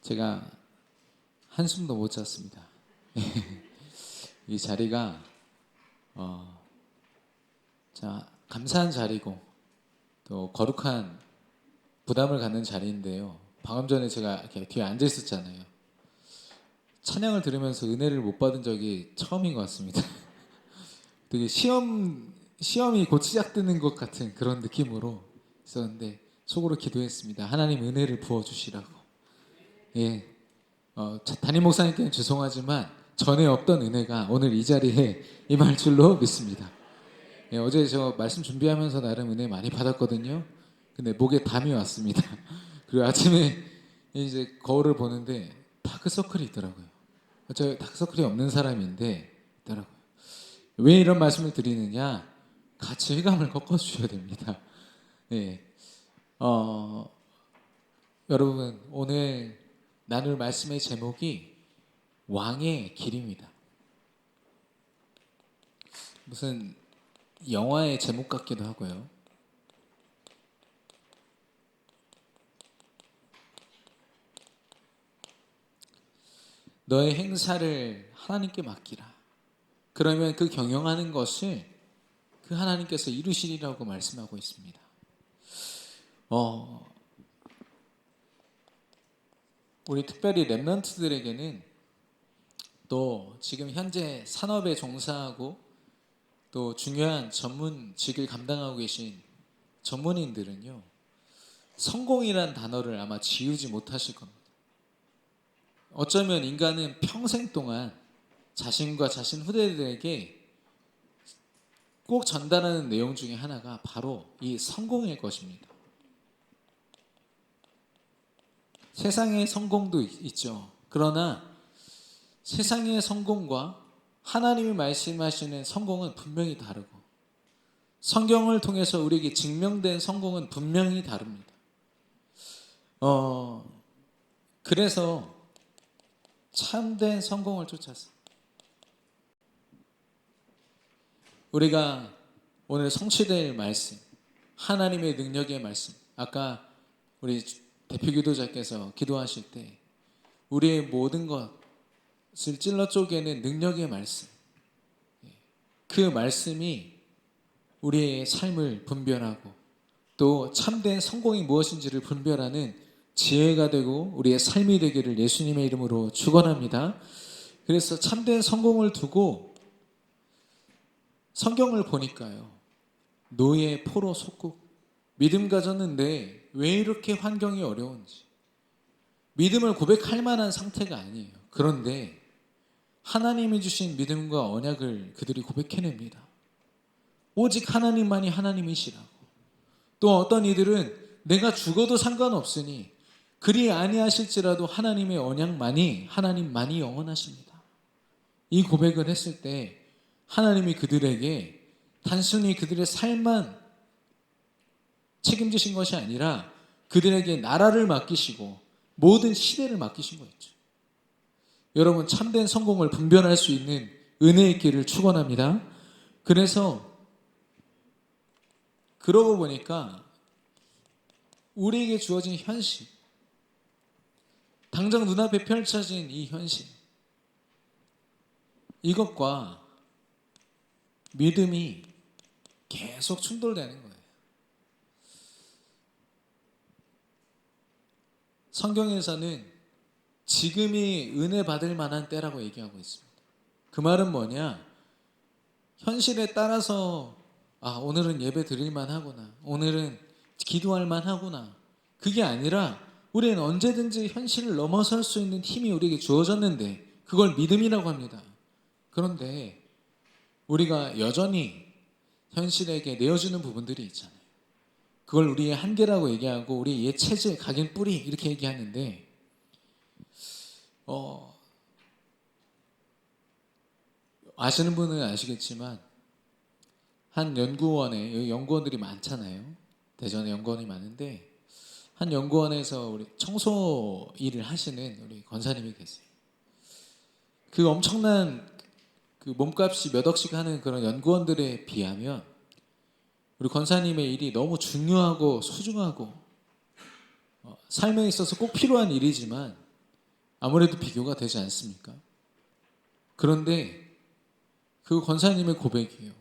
제가 한숨도 못 잤습니다. 이 자리가 감사한 자리고 또 거룩한 부담을 갖는 자리인데요. 방금 전에 제가 이렇게 뒤에 앉아 있었잖아요. 찬양을 들으면서 은혜를 못 받은 적이 처음인 것 같습니다. 되게 시험이 곧 시작되는 것 같은 그런 느낌으로 있었는데 속으로 기도했습니다. 하나님 은혜를 부어주시라고. 예, 담임 목사님께는 죄송하지만 전에 없던 은혜가 오늘 이 자리에 임할 줄로 믿습니다. 예, 어제 저 말씀 준비하면서 나름 은혜 많이 받았거든요. 근데 목에 담이 왔습니다. 그리고 아침에 이제 거울을 보는데 다크서클이 있더라고요. 저 다크서클이 없는 사람인데 있더라고요. 왜 이런 말씀을 드리느냐? 같이 휘감을 꺾어주셔야 됩니다. 예, 여러분 오늘 나눌 말씀의 제목이 왕의 길입니다. 무슨 영화의 제목 같기도 하고요. 너의 행사를 하나님께 맡기라. 그러면 그 경영하는 것을 그 하나님께서 이루시리라고 말씀하고 있습니다. 우리 특별히 랩런트들에게는 또 지금 현재 산업에 종사하고 또 중요한 전문직을 감당하고 계신 전문인들은요, 성공이란 단어를 아마 지우지 못하실 겁니다. 어쩌면 인간은 평생 동안 자신과 자신 후대들에게 꼭 전달하는 내용 중에 하나가 바로 이 성공일 것입니다. 세상의 성공도 있죠. 그러나 세상의 성공과 하나님이 말씀하시는 성공은 분명히 다르고 성경을 통해서 우리에게 증명된 성공은 분명히 다릅니다. 그래서 참된 성공을 쫓아서 우리가 오늘 성취될 말씀, 하나님의 능력의 말씀, 아까 우리 대표 기도자께서 기도하실 때 우리의 모든 것을 찔러 쪼개는 능력의 말씀, 그 말씀이 우리의 삶을 분별하고 또 참된 성공이 무엇인지를 분별하는 지혜가 되고 우리의 삶이 되기를 예수님의 이름으로 축원합니다. 그래서 참된 성공을 두고 성경을 보니까요, 노예, 포로, 속국, 믿음 가졌는데 왜 이렇게 환경이 어려운지, 믿음을 고백할 만한 상태가 아니에요. 그런데 하나님이 주신 믿음과 언약을 그들이 고백해냅니다. 오직 하나님만이 하나님이시라고. 또 어떤 이들은 내가 죽어도 상관없으니 그리 아니하실지라도 하나님의 하나님만이 영원하십니다. 이 고백을 했을 때 하나님이 그들에게 단순히 그들의 삶만 책임지신 것이 아니라 그들에게 나라를 맡기시고 모든 시대를 맡기신 거였죠. 여러분, 참된 성공을 분별할 수 있는 은혜의 길을 축원합니다. 그래서 그러고 보니까 우리에게 주어진 현실, 당장 눈앞에 펼쳐진 이 현실, 이것과 믿음이 계속 충돌되는 거예요. 성경에서는 지금이 은혜 받을 만한 때라고 얘기하고 있습니다. 그 말은 뭐냐? 현실에 따라서 오늘은 예배 드릴 만하구나, 오늘은 기도할 만하구나, 그게 아니라 우리는 언제든지 현실을 넘어설 수 있는 힘이 우리에게 주어졌는데 그걸 믿음이라고 합니다. 그런데 우리가 여전히 현실에게 내어주는 부분들이 있잖아요. 그걸 우리의 한계라고 얘기하고 우리의 옛 체질, 각인 뿌리 이렇게 얘기하는데 아시는 분은 아시겠지만 한 연구원에, 여기 연구원들이 많잖아요. 대전에 연구원이 많은데 한 연구원에서 우리 청소 일을 하시는 우리 권사님이 계세요. 그 엄청난 그 몸값이 몇 억씩 하는 그런 연구원들에 비하면 우리 권사님의 일이 너무 중요하고 소중하고 삶에 있어서 꼭 필요한 일이지만 아무래도 비교가 되지 않습니까? 그런데 그 권사님의 고백이에요.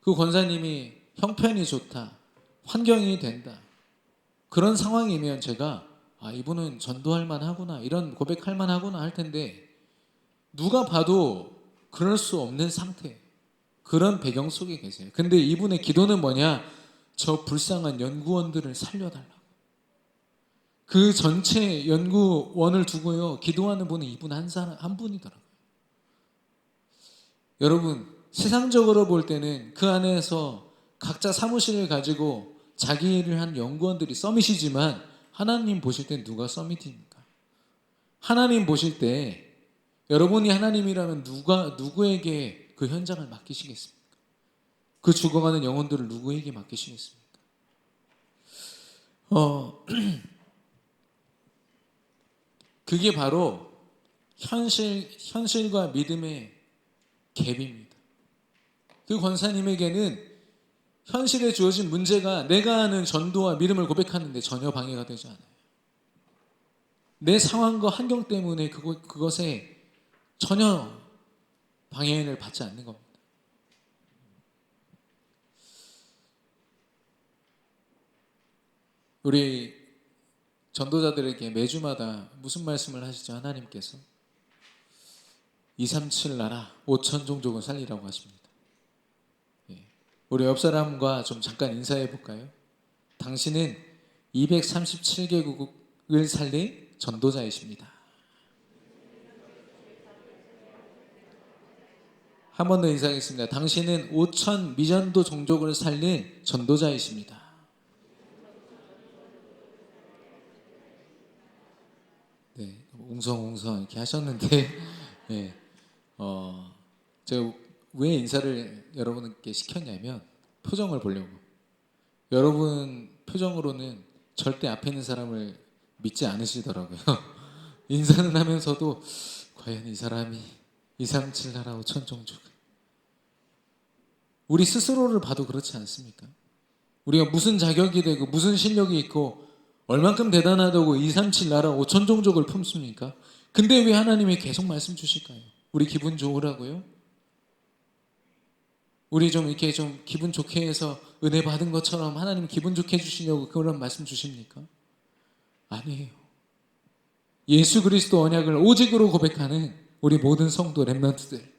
그 권사님이 형편이 좋다, 환경이 된다, 그런 상황이면 제가 이분은 전도할 만하구나, 이런 고백할 만하구나 할 텐데, 누가 봐도 그럴 수 없는 상태, 그런 배경 속에 계세요. 근데 이분의 기도는 뭐냐? 저 불쌍한 연구원들을 살려달라고. 그 전체 연구원을 두고요, 기도하는 분은 이분 한 분이더라고요. 여러분, 세상적으로 볼 때는 그 안에서 각자 사무실을 가지고 자기 일을 한 연구원들이 서밋이지만, 하나님 보실 땐 누가 서밋입니까? 하나님 보실 때 여러분이 하나님이라면 누구에게 그 현장을 맡기시겠습니까? 그 죽어가는 영혼들을 누구에게 맡기시겠습니까? 그게 바로 현실과 믿음의 갭입니다. 그 권사님에게는 현실에 주어진 문제가 내가 아는 전도와 믿음을 고백하는데 전혀 방해가 되지 않아요. 내 상황과 환경 때문에 그것에 전혀 방해를 받지 않는 겁니다. 우리 전도자들에게 매주마다 무슨 말씀을 하시죠? 하나님께서 237 나라 5천 종족을 살리라고 하십니다. 우리 옆 사람과 좀 잠깐 인사해 볼까요? 당신은 237개국을 살린 전도자이십니다. 한 번 더 인사하겠습니다. 당신은 5천 미전도 종족을 살린 전도자이십니다. 네, 웅성웅성 이렇게 하셨는데, 네, 제가 왜 인사를 여러분께 시켰냐면 표정을 보려고. 여러분 표정으로는 절대 앞에 있는 사람을 믿지 않으시더라고요. 인사는 하면서도 과연 이 사람이 237 나라 5천 종족, 우리 스스로를 봐도 그렇지 않습니까? 우리가 무슨 자격이 되고 무슨 실력이 있고 얼만큼 대단하다고 237 나라 5천 종족을 품습니까? 근데 왜 하나님이 계속 말씀 주실까요? 우리 기분 좋으라고요? 우리 좀 이렇게 좀 기분 좋게 해서 은혜 받은 것처럼 하나님 기분 좋게 해주시려고 그런 말씀 주십니까? 아니에요. 예수 그리스도 언약을 오직으로 고백하는 우리 모든 성도 렘넌트들,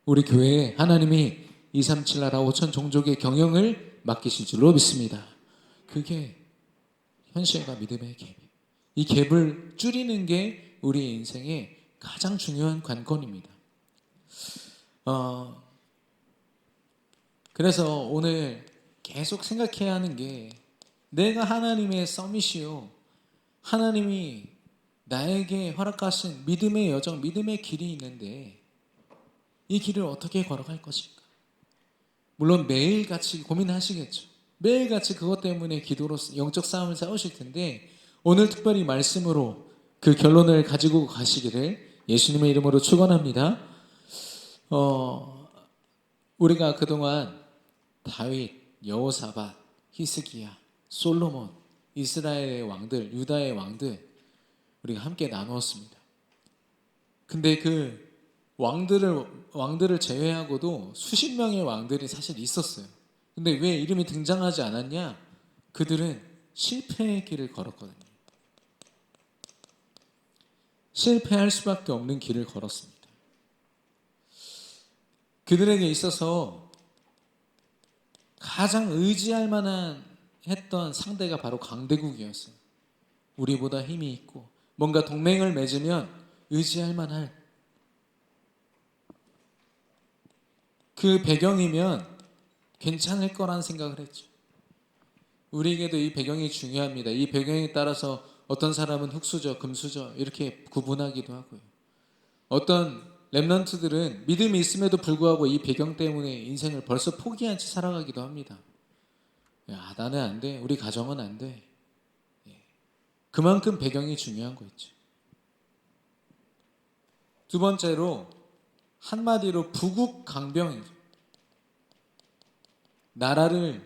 우리 교회에 하나님이 237 나라 5천 종족의 경영을 맡기실 줄로 믿습니다. 그게 현실과 믿음의 갭. 이 갭을 줄이는 게 우리 인생의 가장 중요한 관건입니다. 그래서 오늘 계속 생각해야 하는 게, 내가 하나님의 서밋이요, 하나님이 나에게 허락하신 믿음의 여정, 믿음의 길이 있는데 이 길을 어떻게 걸어갈 것인가. 물론 매일같이 고민하시겠죠. 매일같이 그것 때문에 기도로 영적 싸움을 싸우실 텐데, 오늘 특별히 말씀으로 그 결론을 가지고 가시기를 예수님의 이름으로 축원합니다. 우리가 그동안 다윗, 여호사밧, 히스기야, 솔로몬, 이스라엘의 왕들, 유다의 왕들, 우리가 함께 나누었습니다. 근데 그 왕들을 제외하고도 수십 명의 왕들이 사실 있었어요. 근데 왜 이름이 등장하지 않았냐? 그들은 실패의 길을 걸었거든요. 실패할 수밖에 없는 길을 걸었습니다. 그들에게 있어서 가장 의지할 만한 했던 상대가 바로 강대국이었어요. 우리보다 힘이 있고 뭔가 동맹을 맺으면 의지할 만할 그 배경이면 괜찮을 거란 생각을 했죠. 우리에게도 이 배경이 중요합니다. 이 배경에 따라서 어떤 사람은 흙수저, 금수저 이렇게 구분하기도 하고요. 어떤 렘넌트들은 믿음이 있음에도 불구하고 이 배경 때문에 인생을 벌써 포기한 채 살아가기도 합니다. 야, 나는 안 돼. 우리 가정은 안 돼. 그만큼 배경이 중요한 거 있죠. 두 번째로, 한마디로 부국강병이죠. 나라를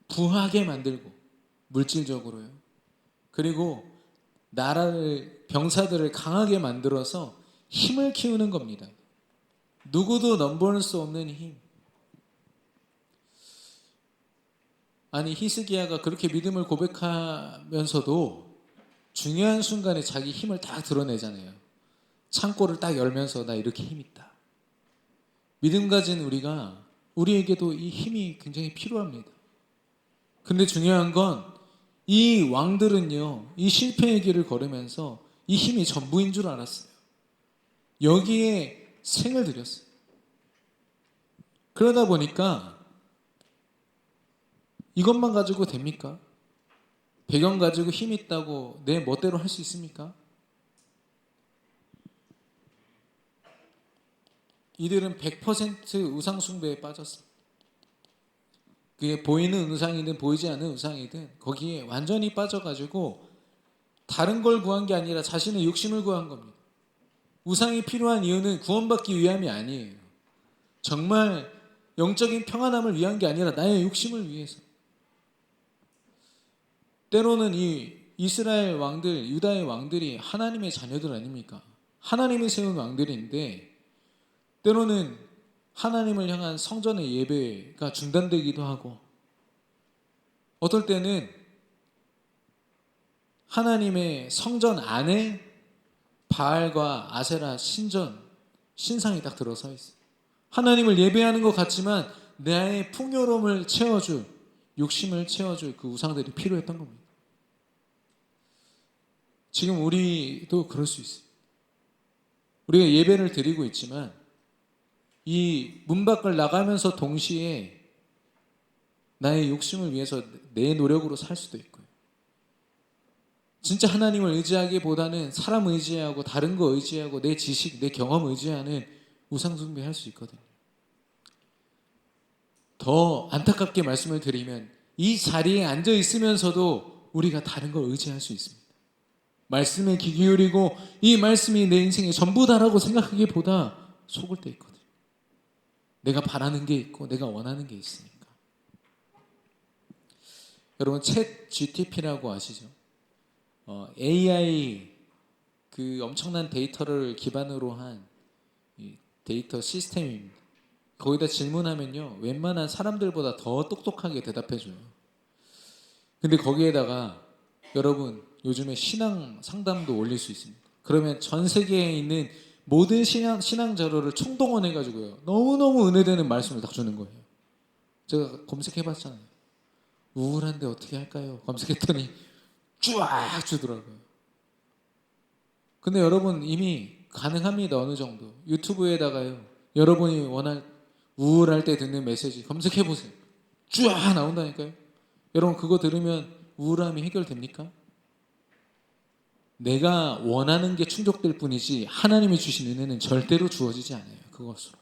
부하게 만들고, 물질적으로요. 그리고 나라를, 병사들을 강하게 만들어서 힘을 키우는 겁니다. 누구도 넘볼 수 없는 힘. 아니, 히스기야가 그렇게 믿음을 고백하면서도 중요한 순간에 자기 힘을 딱 드러내잖아요. 창고를 딱 열면서 나 이렇게 힘 있다. 믿음 가진 우리에게도 이 힘이 굉장히 필요합니다. 근데 중요한 건 이 왕들은요, 이 실패의 길을 걸으면서 이 힘이 전부인 줄 알았어요. 여기에 생을 들였어요. 그러다 보니까 이것만 가지고 됩니까? 배경 가지고 힘 있다고 내 멋대로 할 수 있습니까? 이들은 100% 우상 숭배에 빠졌습니다. 그게 보이는 우상이든 보이지 않는 우상이든 거기에 완전히 빠져가지고 다른 걸 구한 게 아니라 자신의 욕심을 구한 겁니다. 우상이 필요한 이유는 구원받기 위함이 아니에요. 정말 영적인 평안함을 위한 게 아니라 나의 욕심을 위해서. 때로는 이 이스라엘 왕들, 유다의 왕들이 하나님의 자녀들 아닙니까? 하나님이 세운 왕들인데 때로는 하나님을 향한 성전의 예배가 중단되기도 하고 어떨 때는 하나님의 성전 안에 바알과 아세라 신상이 딱 들어서 있어요. 하나님을 예배하는 것 같지만 나의 풍요로움을 채워줄, 욕심을 채워줄 그 우상들이 필요했던 겁니다. 지금 우리도 그럴 수 있어요. 우리가 예배를 드리고 있지만 이 문 밖을 나가면서 동시에 나의 욕심을 위해서 내 노력으로 살 수도 있고요. 진짜 하나님을 의지하기보다는 사람 의지하고 다른 거 의지하고 내 지식, 내 경험 의지하는 우상 숭배할 수 있거든요. 더 안타깝게 말씀을 드리면 이 자리에 앉아 있으면서도 우리가 다른 걸 의지할 수 있습니다. 말씀에 귀 기울이고 이 말씀이 내 인생의 전부다라고 생각하기보다 속을 때 있거든요. 내가 바라는 게 있고 내가 원하는 게 있으니까. 여러분 챗 GTP라고 아시죠? AI 그 엄청난 데이터를 기반으로 한 데이터 시스템입니다. 거기다 질문하면요 웬만한 사람들보다 더 똑똑하게 대답해줘요. 근데 거기에다가 여러분 요즘에 신앙 상담도 올릴 수 있습니다. 그러면 전 세계에 있는 모든 신앙 자료를 총동원해가지고요 너무너무 은혜되는 말씀을 딱 주는 거예요. 제가 검색해봤잖아요. 우울한데 어떻게 할까요? 검색했더니 쫙 주더라고요. 근데 여러분 이미 가능합니다. 어느 정도 유튜브에다가요 여러분이 우울할 때 듣는 메시지 검색해보세요. 쫙 나온다니까요. 여러분 그거 들으면 우울함이 해결됩니까? 내가 원하는 게 충족될 뿐이지 하나님이 주신 은혜는 절대로 주어지지 않아요. 그것으로.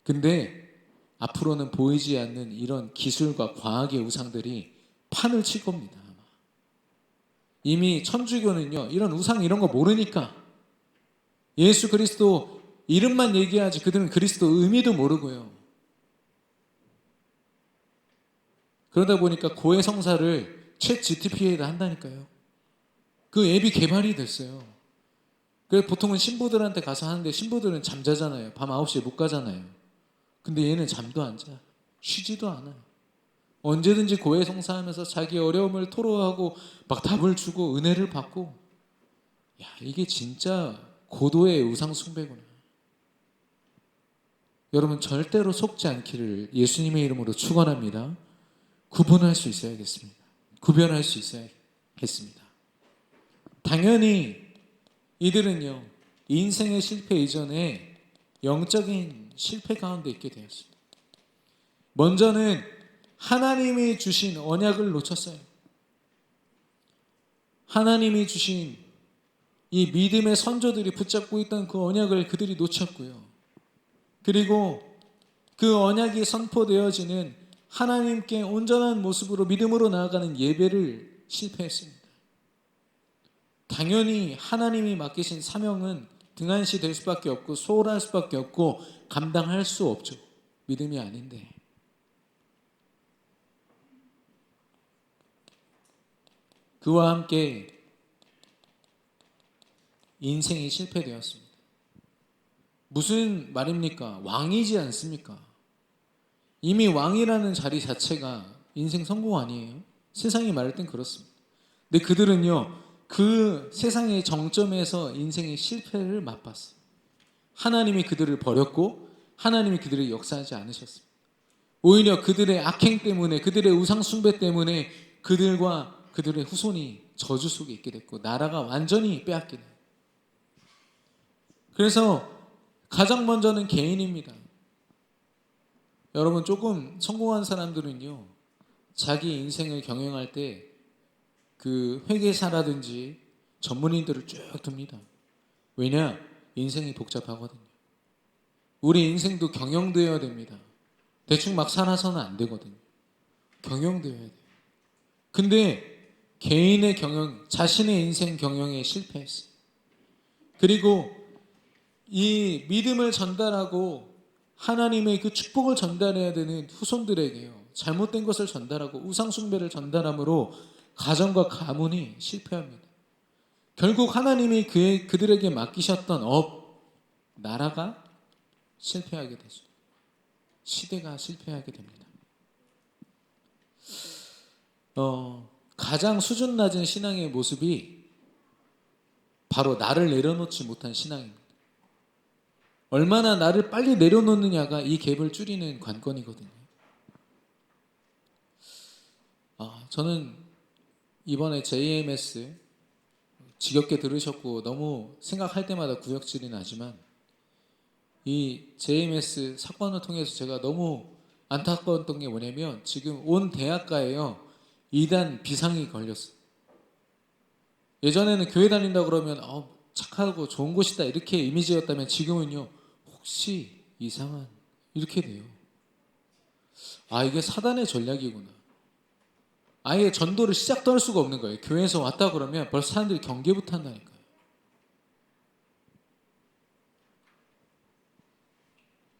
근데 앞으로는 보이지 않는 이런 기술과 과학의 우상들이 판을 칠 겁니다. 아마. 이미 천주교는요 이런 우상 이런 거 모르니까 예수 그리스도 이름만 얘기하지 그들은 그리스도 의미도 모르고요. 그러다 보니까 고해성사를 챗 GTP에다 한다니까요. 그 앱이 개발이 됐어요. 그래서 보통은 신부들한테 가서 하는데 신부들은 잠자잖아요. 밤 9시에 못 가잖아요. 근데 얘는 잠도 안 자. 쉬지도 않아요. 언제든지 고해성사하면서 자기 어려움을 토로하고 막 답을 주고 은혜를 받고 야 이게 진짜 고도의 우상 숭배구나. 여러분 절대로 속지 않기를 예수님의 이름으로 축원합니다. 구분할 수 있어야겠습니다. 구별할 수 있어야겠습니다. 당연히 이들은요 인생의 실패 이전에 영적인 실패 가운데 있게 되었습니다. 먼저는 하나님이 주신 언약을 놓쳤어요. 하나님이 주신 이 믿음의 선조들이 붙잡고 있던 그 언약을 그들이 놓쳤고요. 그리고 그 언약이 선포되어지는 하나님께 온전한 모습으로 믿음으로 나아가는 예배를 실패했습니다. 당연히 하나님이 맡기신 사명은 등한시 될 수밖에 없고 소홀할 수밖에 없고 감당할 수 없죠. 믿음이 아닌데. 그와 함께 인생이 실패되었습니다. 무슨 말입니까? 왕이지 않습니까? 이미 왕이라는 자리 자체가 인생 성공 아니에요? 세상이 말할 땐 그렇습니다. 근데 그들은요, 그 세상의 정점에서 인생의 실패를 맛봤어요. 하나님이 그들을 버렸고 하나님이 그들을 역사하지 않으셨습니다. 오히려 그들의 악행 때문에, 그들의 우상 숭배 때문에 그들과 그들의 후손이 저주 속에 있게 됐고 나라가 완전히 빼앗기는. 그래서 가장 먼저는 개인입니다. 여러분, 조금 성공한 사람들은요, 자기 인생을 경영할 때 그 회계사라든지 전문인들을 쭉 둡니다. 왜냐? 인생이 복잡하거든요. 우리 인생도 경영되어야 됩니다. 대충 막 살아서는 안 되거든요. 경영되어야 돼요. 근데 개인의 경영, 자신의 인생 경영에 실패했어요. 그리고 이 믿음을 전달하고 하나님의 그 축복을 전달해야 되는 후손들에게요, 잘못된 것을 전달하고 우상 숭배를 전달함으로 가정과 가문이 실패합니다. 결국 하나님이 그들에게 맡기셨던 나라가 실패하게 되죠. 시대가 실패하게 됩니다. 가장 수준 낮은 신앙의 모습이 바로 나를 내려놓지 못한 신앙입니다. 얼마나 나를 빨리 내려놓느냐가 이 갭을 줄이는 관건이거든요. 저는 이번에 JMS 지겹게 들으셨고 너무 생각할 때마다 구역질이 나지만, 이 JMS 사건을 통해서 제가 너무 안타까웠던 게 뭐냐면, 지금 온 대학가에요, 이단 비상이 걸렸어요. 예전에는 교회 다닌다 그러면 착하고 좋은 곳이다 이렇게 이미지였다면, 지금은요, 혹시 이상한 이렇게 돼요. 이게 사단의 전략이구나. 아예 전도를 시작도 할 수가 없는 거예요. 교회에서 왔다 그러면 벌써 사람들이 경계부터 한다니까요.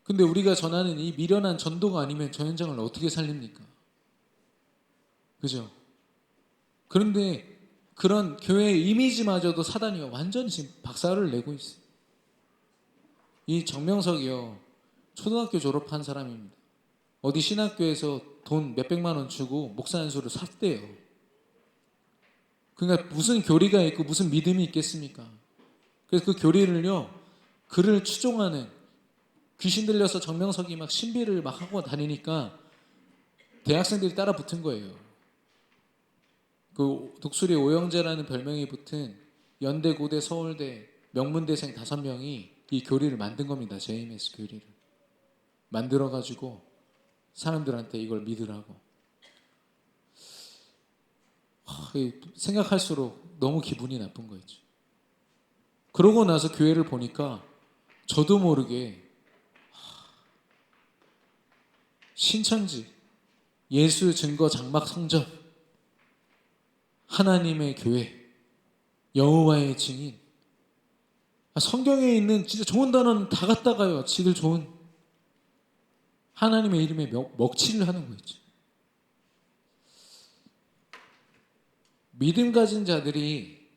근데 우리가 전하는 이 미련한 전도가 아니면 저 현장을 어떻게 살립니까? 그죠? 그런데 그런 교회의 이미지마저도 사단이 완전히 지금 박살을 내고 있어요. 이 정명석이요, 초등학교 졸업한 사람입니다. 어디 신학교에서 돈 몇백만 원 주고 목사 안수를 샀대요. 그러니까 무슨 교리가 있고 무슨 믿음이 있겠습니까? 그래서 그 교리를요, 그를 추종하는, 귀신 들려서 정명석이 막 신비를 막 하고 다니니까 대학생들이 따라 붙은 거예요. 그 독수리 오영재라는 별명이 붙은 연대, 고대, 서울대 명문대생 5명이 이 교리를 만든 겁니다. JMS 교리를 만들어가지고 사람들한테 이걸 믿으라고. 생각할수록 너무 기분이 나쁜 거 있죠. 그러고 나서 교회를 보니까 저도 모르게 신천지, 예수 증거 장막 성전, 하나님의 교회, 여호와의 증인, 성경에 있는 진짜 좋은 단어는 다 갖다가요, 지들 좋은 하나님의 이름에 먹칠을 하는 거 있죠. 믿음 가진 자들이,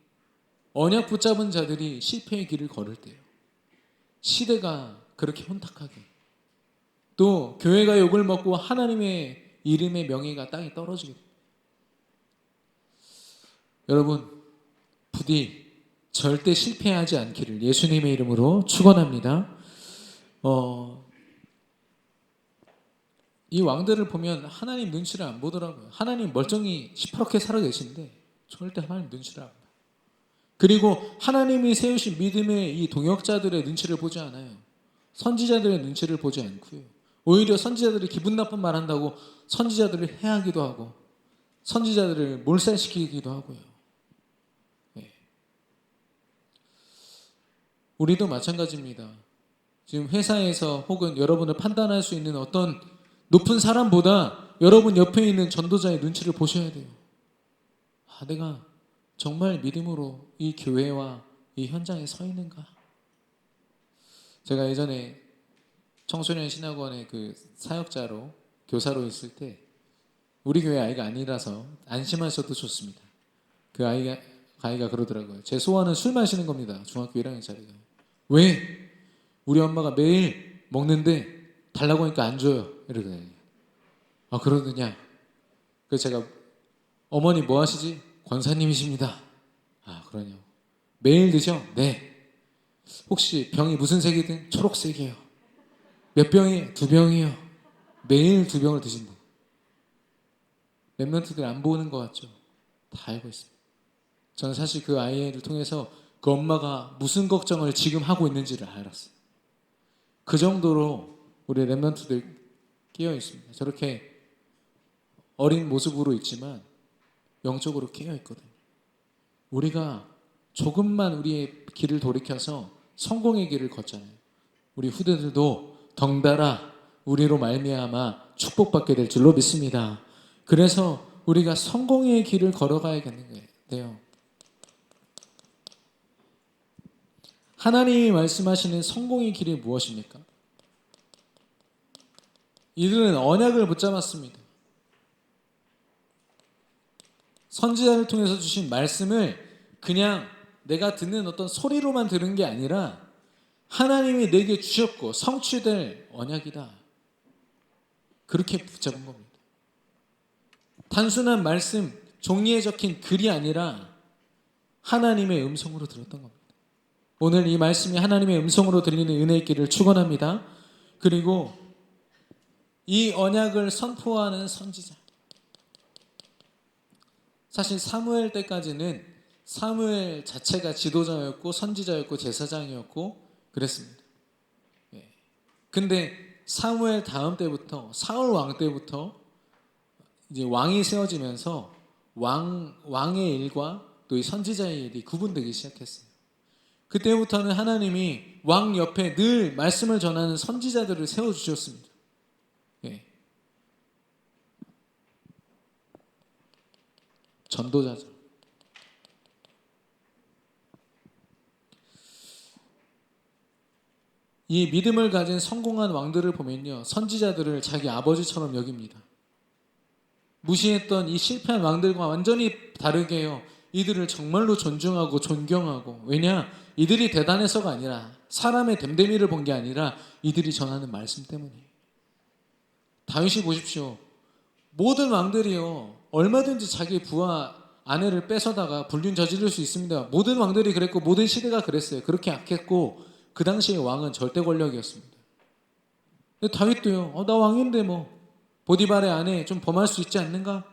언약 붙잡은 자들이 실패의 길을 걸을 때요, 시대가 그렇게 혼탁하게, 또 교회가 욕을 먹고 하나님의 이름의 명예가 땅에 떨어지게 됩니다. 여러분, 부디 절대 실패하지 않기를 예수님의 이름으로 축원합니다. 이 왕들을 보면 하나님 눈치를 안 보더라고요. 하나님 멀쩡히 시퍼렇게 살아 계신데 절대 하나님 눈치를 안 봐요. 그리고 하나님이 세우신 믿음의 이 동역자들의 눈치를 보지 않아요. 선지자들의 눈치를 보지 않고요, 오히려 선지자들이 기분 나쁜 말 한다고 선지자들을 해하기도 하고 선지자들을 몰살시키기도 하고요. 네. 우리도 마찬가지입니다. 지금 회사에서 혹은 여러분을 판단할 수 있는 어떤 높은 사람보다 여러분 옆에 있는 전도자의 눈치를 보셔야 돼요. 내가 정말 믿음으로 이 교회와 이 현장에 서 있는가? 제가 예전에 청소년 신학원의 그 사역자로, 교사로 있을 때 우리 교회 아이가 아니라서 안심하셔도 좋습니다. 그 아이가 가희가 그러더라고요. 제 소원은 술 마시는 겁니다. 중학교 1학년짜리가. 왜? 우리 엄마가 매일 먹는데 달라고 하니까 안 줘요. 이러더니. 아, 그러느냐? 그래서 제가 어머니 뭐 하시지? 권사님이십니다. 아, 그러냐고. 매일 드셔? 네. 혹시 병이 무슨 색이든 초록색이에요. 몇 병이에요? 2병이요. 매일 2병을 드신대. 랩런트들 안 보는 것 같죠? 다 알고 있습니다. 저는 사실 그 아이를 통해서 그 엄마가 무슨 걱정을 지금 하고 있는지를 알았어요. 그 정도로 우리 랩런트들 깨어 있습니다. 저렇게 어린 모습으로 있지만 영적으로 깨어 있거든요. 우리가 조금만 우리의 길을 돌이켜서 성공의 길을 걷잖아요. 우리 후대들도 덩달아 우리로 말미암아 축복받게 될 줄로 믿습니다. 그래서 우리가 성공의 길을 걸어가야겠는데요. 하나님이 말씀하시는 성공의 길이 무엇입니까? 이들은 언약을 붙잡았습니다. 선지자를 통해서 주신 말씀을 그냥 내가 듣는 어떤 소리로만 들은 게 아니라 하나님이 내게 주셨고 성취될 언약이다. 그렇게 붙잡은 겁니다. 단순한 말씀, 종이에 적힌 글이 아니라 하나님의 음성으로 들었던 겁니다. 오늘 이 말씀이 하나님의 음성으로 들리는 은혜의 길을 축원합니다. 그리고 이 언약을 선포하는 선지자. 사실 사무엘 때까지는 사무엘 자체가 지도자였고 선지자였고 제사장이었고 그랬습니다. 근데 사무엘 다음 때부터 사울 왕 때부터 이제 왕이 세워지면서 왕의 일과 또 이 선지자의 일이 구분되기 시작했어요. 그때부터는 하나님이 왕 옆에 늘 말씀을 전하는 선지자들을 세워주셨습니다. 전도자죠. 이 믿음을 가진 성공한 왕들을 보면요, 선지자들을 자기 아버지처럼 여깁니다. 무시했던 이 실패한 왕들과 완전히 다르게 해요. 이들을 정말로 존중하고 존경하고, 왜냐? 이들이 대단해서가 아니라 사람의 됨됨이를 본 게 아니라 이들이 전하는 말씀 때문이에요. 다윗이 보십시오. 모든 왕들이요, 얼마든지 자기 부하 아내를 뺏어다가 불륜 저지를 수 있습니다. 모든 왕들이 그랬고 모든 시대가 그랬어요. 그렇게 악했고 그 당시의 왕은 절대 권력이었습니다. 근데 다윗도요, 나 왕인데 뭐 보디발의 아내 좀 범할 수 있지 않는가?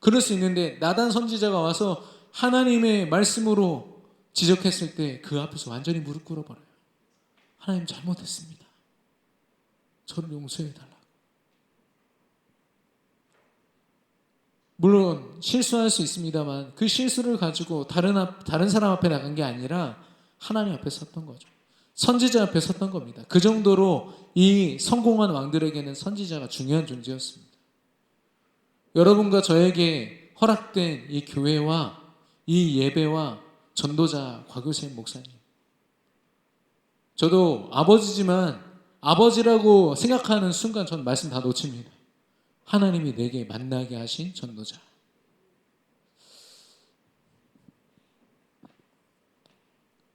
그럴 수 있는데 나단 선지자가 와서 하나님의 말씀으로 지적했을 때 그 앞에서 완전히 무릎 꿇어버려요. 하나님 잘못했습니다. 저를 용서해달라. 물론 실수할 수 있습니다만 그 실수를 가지고 다른 사람 앞에 나간 게 아니라 하나님 앞에 섰던 거죠. 선지자 앞에 섰던 겁니다. 그 정도로 이 성공한 왕들에게는 선지자가 중요한 존재였습니다. 여러분과 저에게 허락된 이 교회와 이 예배와 전도자 곽유세인 목사님, 저도 아버지지만 아버지라고 생각하는 순간 전 말씀 다 놓칩니다. 하나님이 내게 만나게 하신 전도자.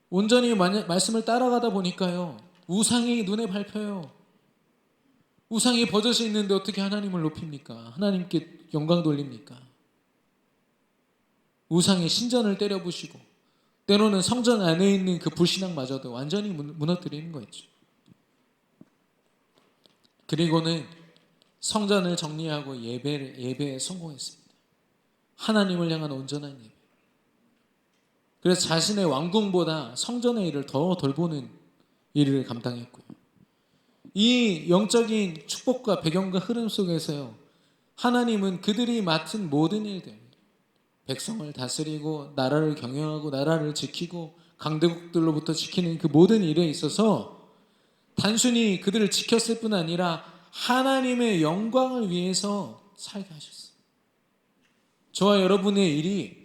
온전히 말씀을 따라가다 보니까요, 우상이 눈에 밟혀요. 우상이 버젓이 있는데 어떻게 하나님을 높입니까? 하나님께 영광 돌립니까? 우상의 신전을 때려부시고 때로는 성전 안에 있는 그 불신앙마저도 완전히 무너뜨리는 거였죠. 그리고는 성전을 정리하고 예배에 성공했습니다. 하나님을 향한 온전한 예배. 그래서 자신의 왕궁보다 성전의 일을 더 돌보는 일을 감당했고요. 이 영적인 축복과 배경과 흐름 속에서요, 하나님은 그들이 맡은 모든 일들, 백성을 다스리고 나라를 경영하고 나라를 지키고 강대국들로부터 지키는 그 모든 일에 있어서 단순히 그들을 지켰을 뿐 아니라 하나님의 영광을 위해서 살게 하셨어요. 저와 여러분의 일이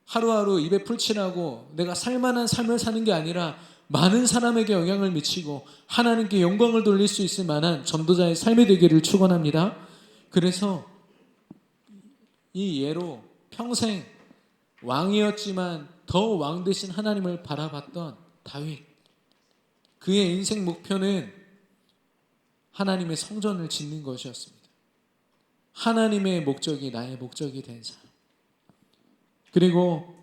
하루하루 입에 풀칠하고 내가 살만한 삶을 사는 게 아니라 많은 사람에게 영향을 미치고 하나님께 영광을 돌릴 수 있을 만한 전도자의 삶이 되기를 축원합니다. 그래서 이 예로 평생 왕이었지만 더 왕 되신 하나님을 바라봤던 다윗. 그의 인생 목표는 하나님의 성전을 짓는 것이었습니다. 하나님의 목적이 나의 목적이 된 삶. 그리고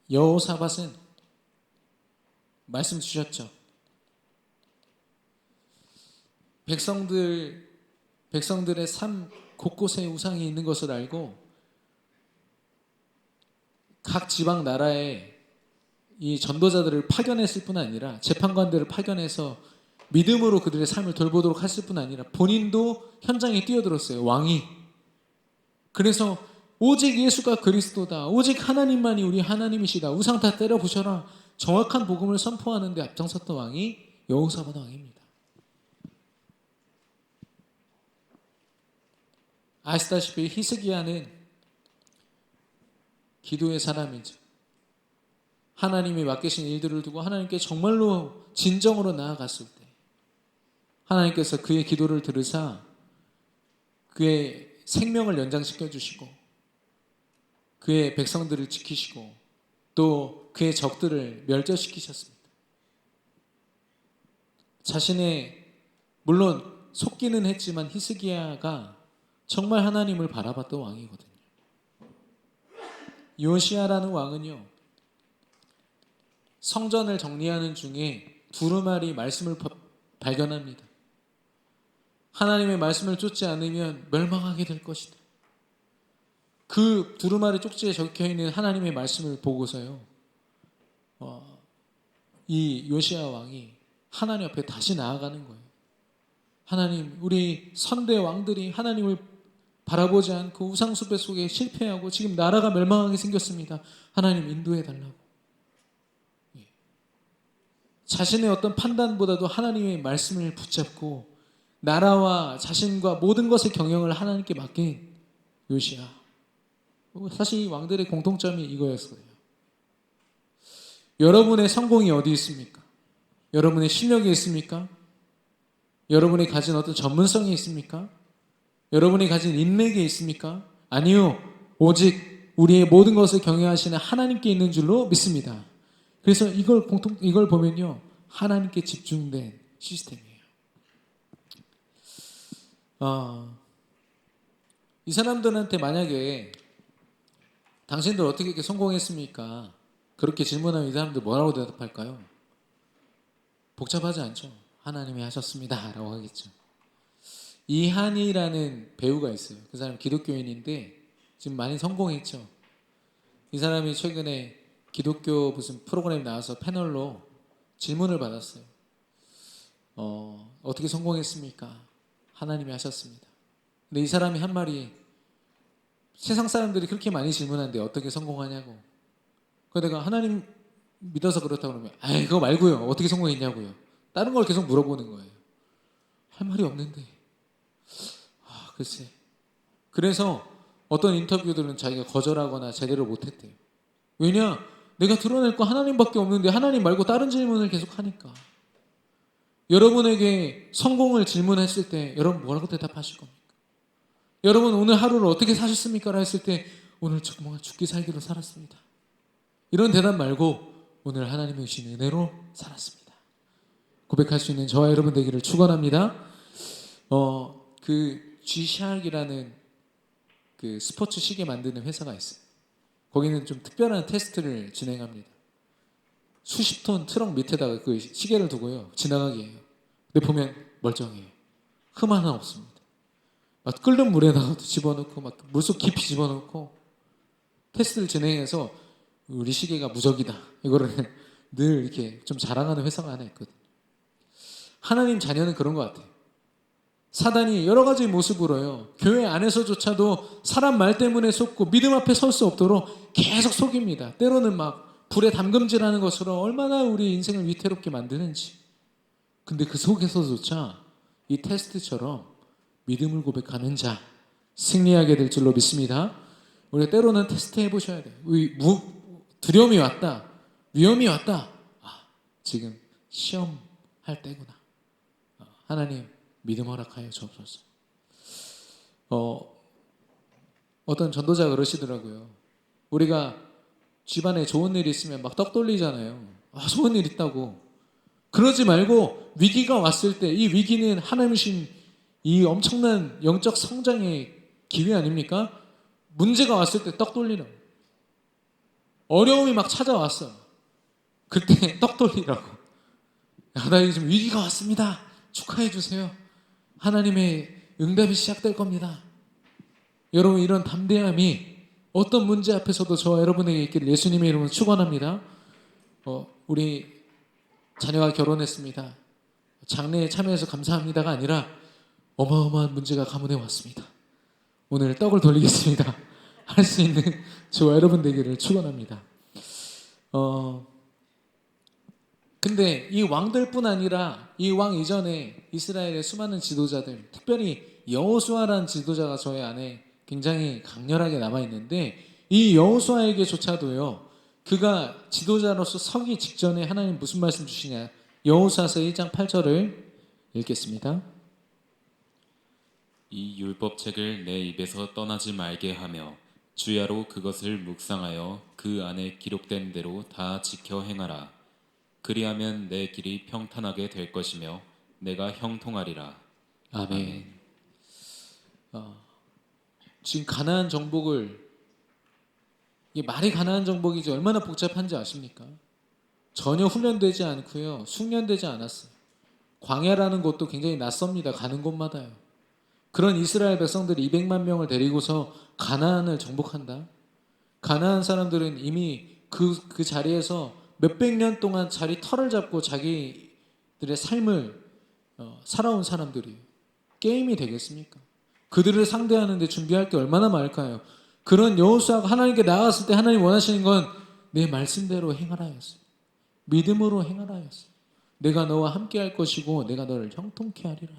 여호사밧은 말씀 주셨죠. 백성들의 삶 곳곳에 우상이 있는 것을 알고 각 지방 나라에 이 전도자들을 파견했을 뿐 아니라 재판관들을 파견해서 믿음으로 그들의 삶을 돌보도록 했을 뿐 아니라 본인도 현장에 뛰어들었어요. 왕이. 그래서 오직 예수가 그리스도다. 오직 하나님만이 우리 하나님이시다. 우상 다 때려 부셔라. 정확한 복음을 선포하는 데 앞장섰던 왕이 여호사밧 왕입니다. 아시다시피 히스기야는 기도의 사람이죠. 하나님이 맡기신 일들을 두고 하나님께 정말로 진정으로 나아갔을 때 하나님께서 그의 기도를 들으사 그의 생명을 연장시켜 주시고 그의 백성들을 지키시고 또 그의 적들을 멸절시키셨습니다. 자신의 물론 속기는 했지만 히스기야가 정말 하나님을 바라봤던 왕이거든요. 요시야라는 왕은요, 성전을 정리하는 중에 두루마리 말씀을 발견합니다. 하나님의 말씀을 쫓지 않으면 멸망하게 될 것이다. 그 두루마리 쪽지에 적혀있는 하나님의 말씀을 보고서요, 이 요시야 왕이 하나님 앞에 다시 나아가는 거예요. 하나님, 우리 선대 왕들이 하나님을 바라보지 않고 우상숭배 속에 실패하고 지금 나라가 멸망하게 생겼습니다. 하나님 인도해 달라고. 자신의 어떤 판단보다도 하나님의 말씀을 붙잡고 나라와 자신과 모든 것의 경영을 하나님께 맡긴 요시야. 사실 이 왕들의 공통점이 이거였어요. 여러분의 성공이 어디 있습니까? 여러분의 실력이 있습니까? 여러분이 가진 어떤 전문성이 있습니까? 여러분이 가진 인맥이 있습니까? 아니요. 오직 우리의 모든 것을 경영하시는 하나님께 있는 줄로 믿습니다. 그래서 이걸 보면요, 하나님께 집중된 시스템이에요. 이 사람들한테 만약에 당신들 어떻게 이렇게 성공했습니까? 그렇게 질문하면 이 사람들 뭐라고 대답할까요? 복잡하지 않죠. 하나님이 하셨습니다 라고 하겠죠. 이한이라는 배우가 있어요. 그 사람 기독교인인데 지금 많이 성공했죠. 이 사람이 최근에 기독교 무슨 프로그램 나와서 패널로 질문을 받았어요. 어떻게 성공했습니까? 하나님이 하셨습니다. 근데 이 사람이 한 말이, 세상 사람들이 그렇게 많이 질문하는데 어떻게 성공하냐고. 그래서 내가 하나님 믿어서 그렇다고 그러면 그거 말고요. 어떻게 성공했냐고요. 다른 걸 계속 물어보는 거예요. 할 말이 없는데. 글쎄. 그래서 어떤 인터뷰들은 자기가 거절하거나 제대로 못했대요. 왜냐? 내가 드러낼 거 하나님밖에 없는데 하나님 말고 다른 질문을 계속 하니까. 여러분에게 성공을 질문했을 때 여러분 뭐라고 대답하실 겁니까? 여러분 오늘 하루를 어떻게 사셨습니까? 라고 했을 때 오늘 정말 죽기 살기로 살았습니다. 이런 대답 말고 오늘 하나님이 주신 은혜로 살았습니다. 고백할 수 있는 저와 여러분 되기를 축원합니다. 그 G샥이라는 그 스포츠 시계 만드는 회사가 있어요. 거기는 좀 특별한 테스트를 진행합니다. 수십 톤 트럭 밑에다가 그 시계를 두고요, 지나가게 해요. 근데 보면 멀쩡해요. 흠 하나 없습니다. 막 끓는 물에다가도 집어넣고 막 물속 깊이 집어넣고 테스트를 진행해서 우리 시계가 무적이다, 이거를 늘 이렇게 좀 자랑하는 회사가 하나 있거든요. 하나님 자녀는 그런 것 같아요. 사단이 여러 가지 모습으로요, 교회 안에서조차도 사람 말 때문에 속고 믿음 앞에 설 수 없도록 계속 속입니다. 때로는 막 불에 담금질하는 것으로 얼마나 우리 인생을 위태롭게 만드는지. 근데 그 속에서조차 이 테스트처럼 믿음을 고백하는 자 승리하게 될 줄로 믿습니다. 우리가 때로는 테스트 해보셔야 돼요. 두려움이 왔다, 위험이 왔다, 지금 시험할 때구나. 하나님 믿음 허락하여 주옵소서. 어떤 전도자가 그러시더라고요. 우리가 집안에 좋은 일 있으면 막 떡 돌리잖아요. 아, 좋은 일 있다고. 그러지 말고 위기가 왔을 때 이 위기는 하나님이신 이 엄청난 영적 성장의 기회 아닙니까? 문제가 왔을 때 떡 돌리라고. 어려움이 막 찾아왔어. 그때 떡 돌리라고. 야, 나 지금 위기가 왔습니다. 축하해 주세요. 하나님의 응답이 시작될 겁니다. 여러분, 이런 담대함이 어떤 문제 앞에서도 저와 여러분에게 있기를 예수님의 이름으로 축원합니다. 우리 자녀가 결혼했습니다. 장례에 참여해서 감사합니다가 아니라 어마어마한 문제가 가문에 왔습니다. 오늘 떡을 돌리겠습니다. 할 수 있는 저와 여러분 되기를 축원합니다. 근데 이 왕들뿐 아니라 이 왕 이전에 이스라엘의 수많은 지도자들, 특별히 여호수아라는 지도자가 저희 안에 굉장히 강렬하게 남아 있는데, 이 여호수아에게조차도요, 그가 지도자로서 서기 직전에 하나님 무슨 말씀 주시냐? 여호수아서 1장 8절을 읽겠습니다. 이 율법책을 내 입에서 떠나지 말게 하며 주야로 그것을 묵상하여 그 안에 기록된 대로 다 지켜 행하라. 그리하면 내 길이 평탄하게 될 것이며 내가 형통하리라. 아멘. 지금 가나안 정복을, 이게 말이 가나안 정복이지 얼마나 복잡한지 아십니까? 전혀 훈련되지 않고요, 숙련되지 않았어요. 광야라는 곳도 굉장히 낯섭니다. 가는 곳마다요. 그런 이스라엘 백성들이 200만 명을 데리고서 가나안을 정복한다. 가나안 사람들은 이미 그 자리에서 몇백 년 동안 자리 털을 잡고 자기들의 삶을 살아온 사람들이에요. 게임이 되겠습니까? 그들을 상대하는데 준비할 게 얼마나 많을까요? 그런 여호수아가 하나님께 나아갔을 때 하나님 원하시는 건 내 말씀대로 행하라 였어요. 믿음으로 행하라 였어요. 내가 너와 함께 할 것이고 내가 너를 형통케 하리라.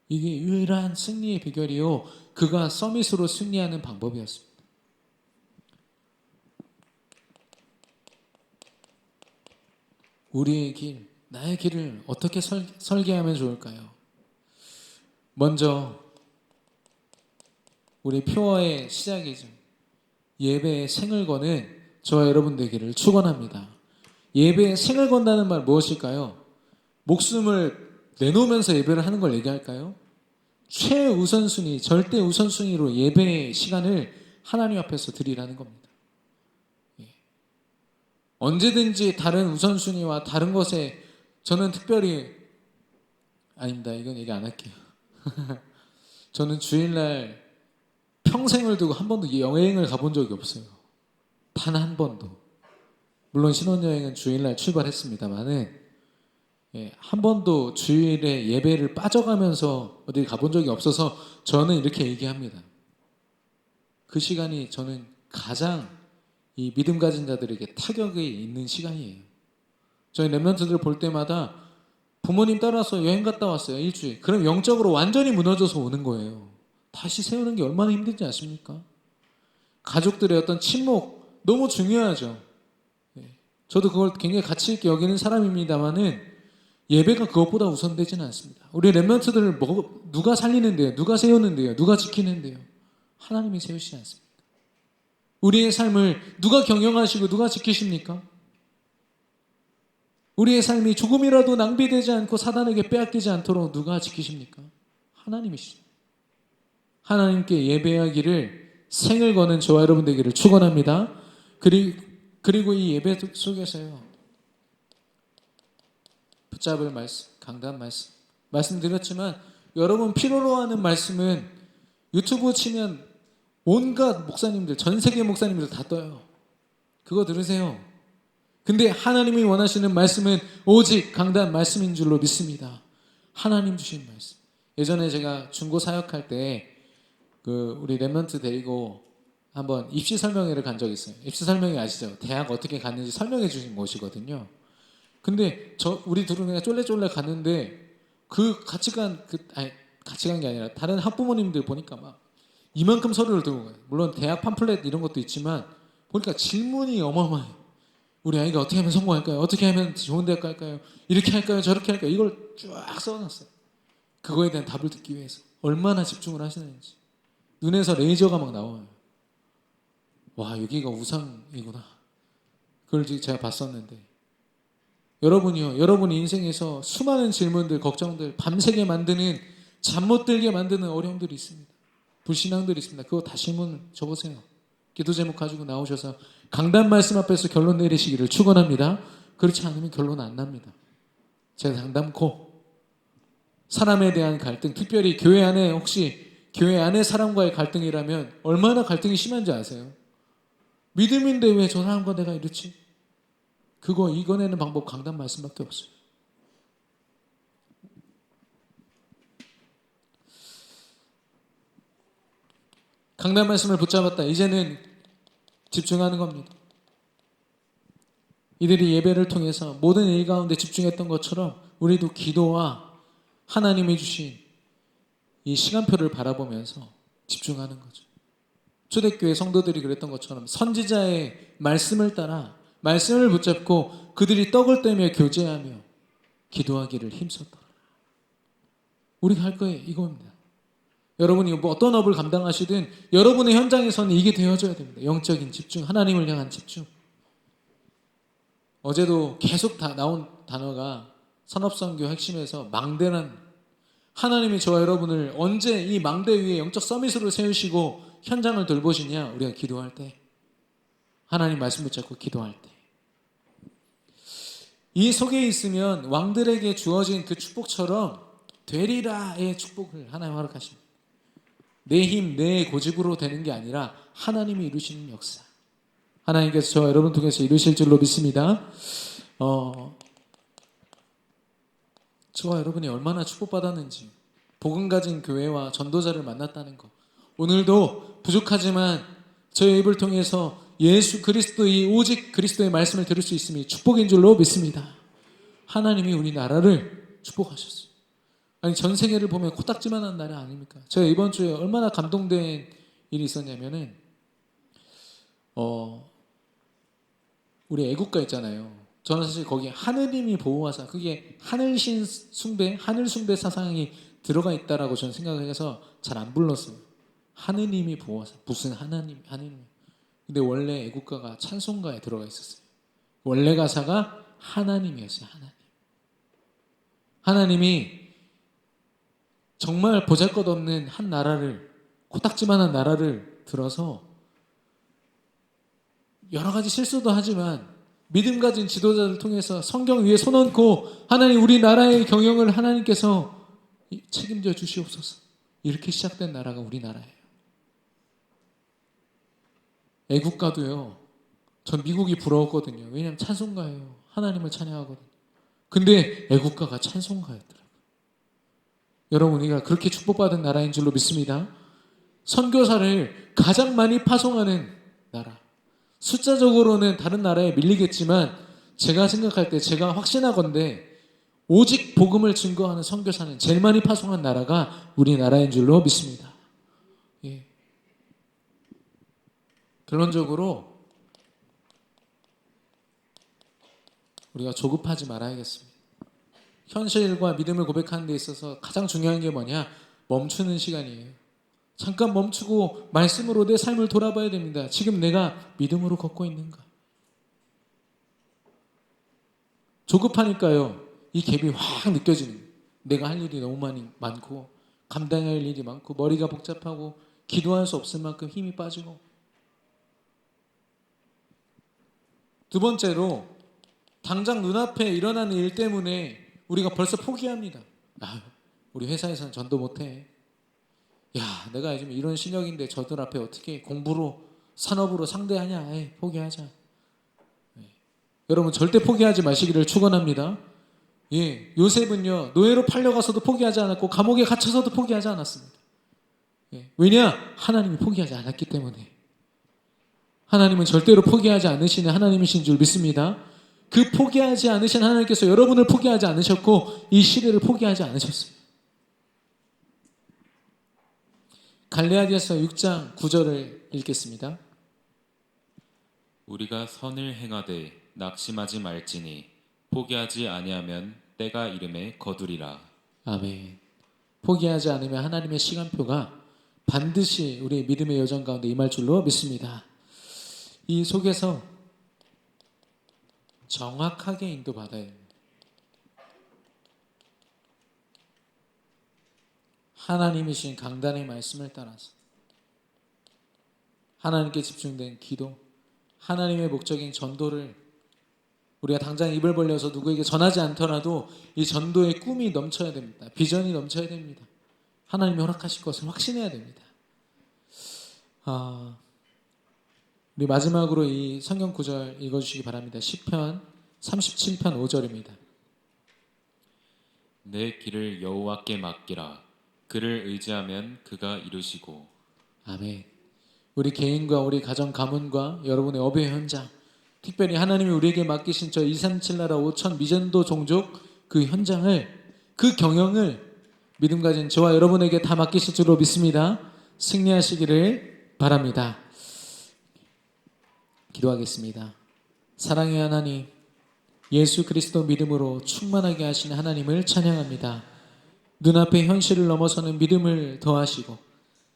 이게 유일한 승리의 비결이요, 그가 서밋으로 승리하는 방법이었습니다. 우리의 길, 나의 길을 어떻게 설계하면 좋을까요? 먼저 우리 표어의 시작이죠. 예배에 생을 거는 저와 여러분 되기를 축원합니다. 예배에 생을 건다는 말 무엇일까요? 목숨을 내놓으면서 예배를 하는 걸 얘기할까요? 최우선순위, 절대 우선순위로 예배의 시간을 하나님 앞에서 드리라는 겁니다. 언제든지 다른 우선순위와 다른 것에, 저는 특별히, 아닙니다. 이건 얘기 안 할게요. 저는 주일날 평생을 두고 한 번도 여행을 가본 적이 없어요. 단 한 번도. 물론 신혼여행은 주일날 출발했습니다만은 한 번도 주일에 예배를 빠져가면서 어디 가본 적이 없어서 저는 이렇게 얘기합니다. 그 시간이 저는 가장 이 믿음 가진 자들에게 타격이 있는 시간이에요. 저희 랩런트들 볼 때마다 부모님 따라서 여행 갔다 왔어요. 일주일. 그럼 영적으로 완전히 무너져서 오는 거예요. 다시 세우는 게 얼마나 힘든지 아십니까? 가족들의 어떤 침묵 너무 중요하죠. 저도 그걸 굉장히 가치 있게 여기는 사람입니다만은 예배가 그것보다 우선되지는 않습니다. 우리 랩런트들을 누가 살리는데요? 누가 세우는데요? 누가 지키는데요? 하나님이 세우시지 않습니까? 우리의 삶을 누가 경영하시고 누가 지키십니까? 우리의 삶이 조금이라도 낭비되지 않고 사단에게 빼앗기지 않도록 누가 지키십니까? 하나님이시죠. 하나님께 예배하기를 생을 거는 저와 여러분 되기를 축원합니다. 그리고 이 예배 속에서요, 붙잡을 말씀, 강단 말씀드렸지만 여러분 필요로 하는 말씀은 유튜브 치면 온갖 목사님들, 전 세계 목사님들 다 떠요. 그거 들으세요. 근데 하나님이 원하시는 말씀은 오직 강단 말씀인 줄로 믿습니다. 하나님 주신 말씀. 예전에 제가 중고 사역할 때 우리 랩런트 데리고 한번 입시 설명회를 간 적이 있어요. 입시 설명회 아시죠? 대학 어떻게 갔는지 설명해 주신 곳이거든요. 근데 우리 둘은 그냥 쫄래쫄래 갔는데 같이 간 게 아니라 다른 학부모님들 보니까 막 이만큼 서류를 들고 가요. 물론 대학 팜플렛 이런 것도 있지만 보니까 질문이 어마어마해요. 우리 아이가 어떻게 하면 성공할까요? 어떻게 하면 좋은 대학 갈까요? 이렇게 할까요? 저렇게 할까요? 이걸 쫙 써놨어요. 그거에 대한 답을 듣기 위해서 얼마나 집중을 하시는지. 눈에서 레이저가 막 나와요. 와, 여기가 우상이구나. 그걸 제가 봤었는데, 여러분이요, 여러분 인생에서 수많은 질문들, 걱정들, 밤새게 만드는, 잠 못 들게 만드는 어려움들이 있습니다. 불신앙들이 있습니다. 그거 다 질문 적으세요. 기도 제목 가지고 나오셔서 강단 말씀 앞에서 결론 내리시기를 축원합니다. 그렇지 않으면 결론 안 납니다. 제가 당담코 사람에 대한 갈등, 특별히 교회 안에, 혹시 교회 안에 사람과의 갈등이라면 얼마나 갈등이 심한지 아세요? 믿음인데 왜 저 사람과 내가 이렇지? 그거 이겨내는 방법 강단 말씀밖에 없어요. 강단 말씀을 붙잡았다. 이제는 집중하는 겁니다. 이들이 예배를 통해서 모든 일 가운데 집중했던 것처럼 우리도 기도와 하나님이 주신 이 시간표를 바라보면서 집중하는 거죠. 초대교회 성도들이 그랬던 것처럼 선지자의 말씀을 따라 말씀을 붙잡고 그들이 떡을 떼며 교제하며 기도하기를 힘썼더라. 우리가 할 거예요. 이겁니다. 여러분이 뭐 어떤 업을 감당하시든 여러분의 현장에서는 이게 되어져야 됩니다. 영적인 집중, 하나님을 향한 집중. 어제도 계속 나온 단어가 산업선교 핵심에서 망대란, 하나님이 저와 여러분을 언제 이 망대 위에 영적 서밋으로 세우시고 현장을 돌보시냐? 우리가 기도할 때, 하나님 말씀 붙잡고 기도할 때. 이 속에 있으면 왕들에게 주어진 그 축복처럼 되리라의 축복을 하나님 허락하십니다. 내 힘, 내 고집으로 되는 게 아니라 하나님이 이루시는 역사, 하나님께서 저와 여러분 통해서 이루실 줄로 믿습니다. 저와 여러분이 얼마나 축복받았는지, 복음 가진 교회와 전도자를 만났다는 것, 오늘도 부족하지만 저의 입을 통해서 예수 그리스도의, 오직 그리스도의 말씀을 들을 수 있음이 축복인 줄로 믿습니다. 하나님이 우리나라를 축복하셨어요. 아니, 전 세계를 보면 코딱지만한 나라 아닙니까? 제가 이번 주에 얼마나 감동된 일이 있었냐면은 우리 애국가 있잖아요. 저는 사실 거기에 하느님이 보호하사, 그게 하늘신 숭배, 하늘 숭배 사상이 들어가 있다라고 저는 생각을 해서 잘 안 불렀어요. 하느님이 보호하사, 무슨 하나님. 근데 원래 애국가가 찬송가에 들어가 있었어요. 원래 가사가 하나님이었어요. 하나님이 정말 보잘것없는 한 나라를, 코딱지만한 나라를 들어서 여러 가지 실수도 하지만 믿음 가진 지도자를 통해서 성경 위에 손 얹고 하나님, 우리나라의 경영을 하나님께서 책임져 주시옵소서. 이렇게 시작된 나라가 우리나라예요. 애국가도요, 전 미국이 부러웠거든요. 왜냐하면 찬송가예요. 하나님을 찬양하거든요. 근데 애국가가 찬송가였더라고요. 여러분, 우리가 그렇게 축복받은 나라인 줄로 믿습니다. 선교사를 가장 많이 파송하는 나라, 숫자적으로는 다른 나라에 밀리겠지만 제가 생각할 때, 제가 확신하건대 오직 복음을 증거하는 선교사는 제일 많이 파송한 나라가 우리나라인 줄로 믿습니다. 예. 결론적으로 우리가 조급하지 말아야겠습니다. 현실과 믿음을 고백하는 데 있어서 가장 중요한 게 뭐냐? 멈추는 시간이에요. 잠깐 멈추고 말씀으로 내 삶을 돌아봐야 됩니다. 지금 내가 믿음으로 걷고 있는가? 조급하니까요, 이 갭이 확 느껴지는 거예요. 내가 할 일이 너무 많고, 감당할 일이 많고, 머리가 복잡하고, 기도할 수 없을 만큼 힘이 빠지고. 두 번째로, 당장 눈앞에 일어나는 일 때문에 우리가 벌써 포기합니다. 우리 회사에서는 전도 못해. 내가 요즘 이런 실력인데 저들 앞에 어떻게 공부로, 산업으로 상대하냐. 포기하자. 여러분, 절대 포기하지 마시기를 축원합니다. 요셉은요, 노예로 팔려가서도 포기하지 않았고 감옥에 갇혀서도 포기하지 않았습니다. 왜냐? 하나님이 포기하지 않았기 때문에. 하나님은 절대로 포기하지 않으시는 하나님이신 줄 믿습니다. 그 포기하지 않으신 하나님께서 여러분을 포기하지 않으셨고 이 시대를 포기하지 않으셨습니다. 갈레아디아서 6장 9절을 읽겠습니다. 우리가 선을 행하되 낙심하지 말지니 포기하지 아니하면 때가 이름에 거두리라. 아멘. 포기하지 않으면 하나님의 시간표가 반드시 우리의 믿음의 여정 가운데 임할 줄로 믿습니다. 이 속에서 정확하게 인도받아야 됩니다. 하나님이신 강단의 말씀을 따라서 하나님께 집중된 기도, 하나님의 목적인 전도를 우리가 당장 입을 벌려서 누구에게 전하지 않더라도 이 전도의 꿈이 넘쳐야 됩니다. 비전이 넘쳐야 됩니다. 하나님이 허락하실 것을 확신해야 됩니다. 우리 마지막으로 이 성경 구절 읽어주시기 바랍니다. 시편 37편 5절입니다. 내 길을 여호와께 맡기라. 그를 의지하면 그가 이루시고. 아멘. 우리 개인과 우리 가정 가문과 여러분의 업의 현장, 특별히 하나님이 우리에게 맡기신 저 237 나라 5천 미전도 종족 그 현장을, 그 경영을 믿음 가진 저와 여러분에게 다 맡기실 줄로 믿습니다. 승리하시기를 바랍니다. 기도하겠습니다. 사랑의 하나님, 예수 그리스도 믿음으로 충만하게 하신 하나님을 찬양합니다. 눈앞의 현실을 넘어서는 믿음을 더하시고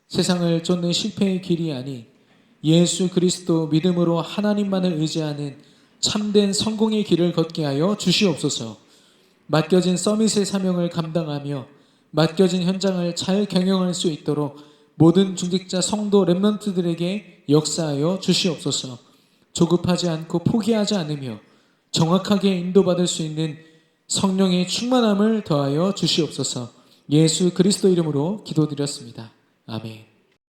세상을 쫓는 실패의 길이 아닌 예수 그리스도 믿음으로 하나님만을 의지하는 참된 성공의 길을 걷게 하여 주시옵소서. 맡겨진 서밋의 사명을 감당하며 맡겨진 현장을 잘 경영할 수 있도록 모든 중직자 성도 렘넌트들에게 역사하여 주시옵소서. 조급하지 않고 포기하지 않으며 정확하게 인도받을 수 있는 성령의 충만함을 더하여 주시옵소서. 예수 그리스도 이름으로 기도드렸습니다. 아멘.